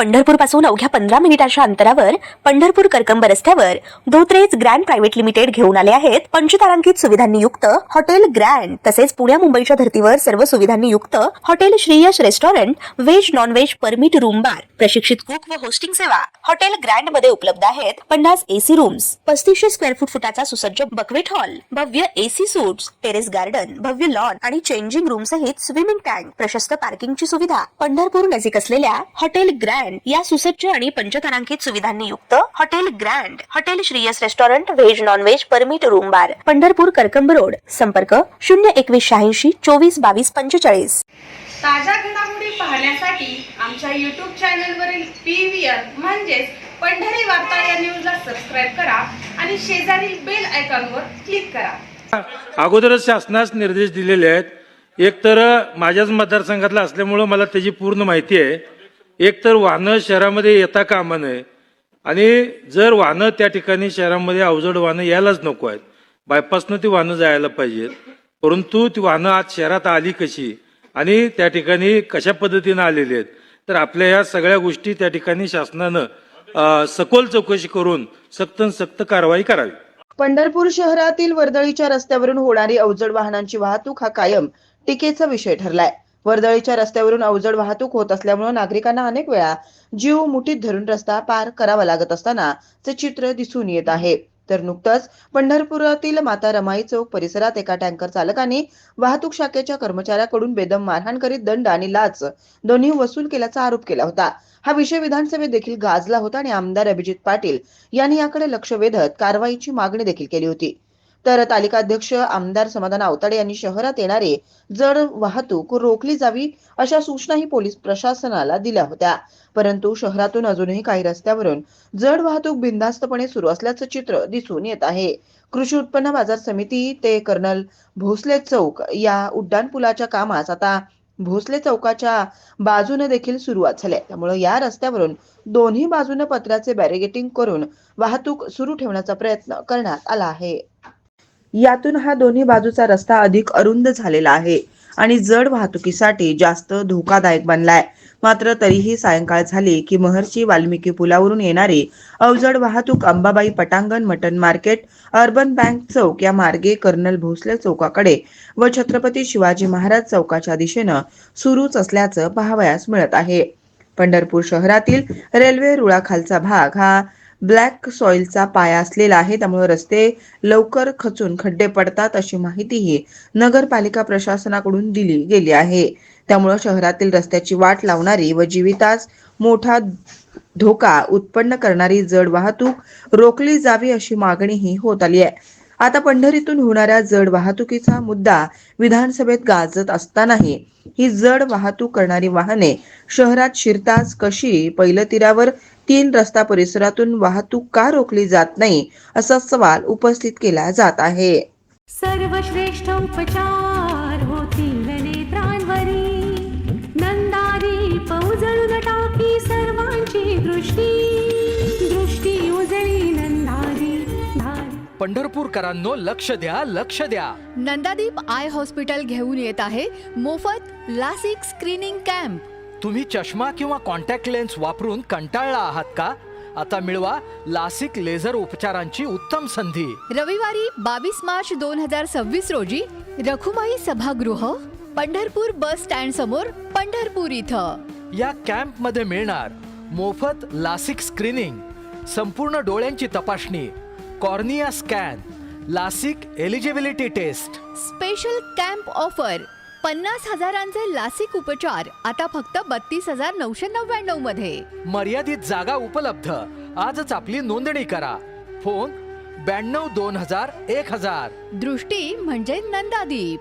पंढरपूर पासून अवघ्या 15 मिनिटांच्या अंतरावर पंढरपूर करकंब रस्त्यावर धोत्रेज ग्रँड प्रायव्हेट लिमिटेड घेऊन आले आहेत पंचतारांकित सुविधांनी युक्त हॉटेल ग्रँड। तसेच पुण्या मुंबईच्या धर्तीवर सर्व सुविधांनी युक्त hotel Shreeyash restaurant, veg non veg permit room bar, प्रशिक्षित कुक व होस्टिंग सेवा हॉटेल ग्रँड मध्ये उपलब्ध आहेत। 50 एसी रूम्स, 3500 स्क्वेअर फुटाचा सुसज्ज बकवेट हॉल, भव्य एसी सूट्स, टेरेस गार्डन, भव्य लॉन आणि चेंजिंग रूम सहित स्विमिंग टँक, प्रशस्त पार्किंगची सुविधा। पंढरपूर नजीक असलेल्या हॉटेल ग्रँड या सुसज्ज आणि पंचतारांकित सुविधांनी युक्त hotel grand, hotel Shriyas restaurant, veg non veg permit room बार, पंढरपूर करकंब रोड। संपर्क 02186 24 22 45। ताज्या घडामोडी पाहण्यासाठी आमच्या YouTube चॅनलवरील PVR म्हणजेच पंढरी वार्ता या न्यूजला सबस्क्राइब करा आणि शेजारील बेल आयकॉनवर क्लिक करा। अगोदरच शासनास निर्देश दिलेले आहेत। एक तर माझ्याच मतदारसंघातला असल्यामुळे मला त्याची पूर्ण माहिती आहे। एक तर वाहनं शहरामध्ये येता कामा नये आणि जर वाहनं त्या ठिकाणी शहरामध्ये अवजड वाहनं यायलाच नको आहेत, बायपासनं ती वाहनं जायला पाहिजेत। परंतु ती वाहनं आज शहरात आली कशी आणि त्या ठिकाणी कशा पद्धतीने आलेली आहेत, तर आपल्या या सगळ्या गोष्टी त्या ठिकाणी शासनानं सखोल चौकशी करून सक्त कारवाई करावी। पंढरपूर शहरातील वर्दळीच्या रस्त्यावरून होणारी अवजड वाहनांची वाहतूक हा कायम टीकेचा विषय ठरलाय। वर्दळीच्या रस्त्यावरून अवजड वाहतूक होत असल्यामुळे नागरिकांना अनेक वेळा जीव मुठीत धरून रस्ता पार करावा लागत असतानाचे चित्र दिसून येत आहे। तर नुकतंच पंढरपुरातील माता रमाई चौक परिसरात एका टँकर चालकाने वाहतूक शाखेच्या कर्मचाऱ्याकडून बेदम मारहाण करीत दंड आणि लाच दोन्ही वसूल केल्याचा आरोप केला होता। हा विषय विधानसभेत देखील गाजला होता आणि आमदार अभिजित पाटील यांनी याकडे लक्ष वेधत कारवाईची मागणी देखील केली होती। तर तालिकाध्यक्ष आमदार समाधान आवताडे यांनी शहरात येणारे जड वाहतूक रोखली जावी अशा सूचनाही पोलीस प्रशासनाला दिल्या होत्या। परंतु शहरातून अजूनही काही रस्त्यावरून जड वाहतूक बिनधास्तपणे सुरू असल्याचं चित्र दिसून येत आहे। कृषी उत्पन्न बाजार समिती ते कर्नल भोसले चौक या उड्डाणपुलाच्या कामास आता भोसले चौकाच्या बाजूने देखील सुरुवात झाली, त्यामुळे या रस्त्यावरून दोन्ही बाजूने पत्र्याचे बॅरिगेटिंग करून वाहतूक सुरू ठेवण्याचा प्रयत्न करण्यात आला आहे। यातून हा दोन्ही बाजूचा रस्ता अधिक अरुंद झालेला आहे आणि जड वाहतुकीसाठी जास्त धोकादायक बनलाय। मात्र तरीही सायंकाळ झाली की महर्षी वाल्मिकी पुलावरून येणारी अवजड वाहतूक अंबाबाई पटांगण, मटन मार्केट, अर्बन बँक चौक या मार्गे कर्नल भोसले चौकाकडे व छत्रपती शिवाजी महाराज चौकाच्या दिशेनं सुरूच असल्याचं पाहावयास मिळत आहे। पंढरपूर शहरातील रेल्वे रुळाखालचा भाग हा ब्लॅक सॉइलचा पाया असलेला आहे, त्यामुळे रस्ते लवकर खचून खड्डे पडतात अशी माहितीही नगरपालिका प्रशासनाकडून दिली गेली आहे। त्यामुळे शहरातील रस्त्याची वाट लावणारी व जीवितास मोठा धोका उत्पन्न करणारी जड वाहतूक रोखली जावी अशी मागणीही होत आली आहे। आता पंढरीतून होणाऱ्या जड वाहतुकीचा मुद्दा विधानसभेत गाजत असतानाही ही जड वाहतूक करणारी वाहने शहरात शिरताच कशी पैलतीरावर 3 रस्ता परिसरातून वाहतूक का रोखली जात नाही असा सवाल उपस्थित केला जात आहे। सर्वश्रेष्ठ उपचार होतील नेत्रांवरी, नंदादीप उजळून टाकी सर्वांची दृष्टी उजळी नंदादी धारी। पंढरपूरकरांनो लक्ष द्या, लक्ष द्या। नंदादीप आय हॉस्पिटल घेऊन येत आहे मोफत लासिक स्क्रीनिंग कॅम्प। तुम्ही चष्मा किंवा कॉन्टॅक्ट लेन्स वापरून कंटाळला आहात का? आता मिळवा लासिक लेझर उपचारांची उत्तम संधी। रविवारी 22 मार्च 2026 रोजी रखुमाई सभागृह, पंढरपूर बस स्टँड समोर, पंढरपूर इथं। या कॅम्प मध्ये मिळणार मोफत लासिक स्क्रीनिंग, संपूर्ण डोळ्यांची तपासणी, cornea scan, LASIK eligibility test. Special camp offer 50,000चे लासिक उपचार आता फक्त 32,999 मध्ये। मर्यादित जागा उपलब्ध। आजच आपली नोंदणी करा। फोन 92 2000 1000। दृष्टी म्हणजे नंदादीप।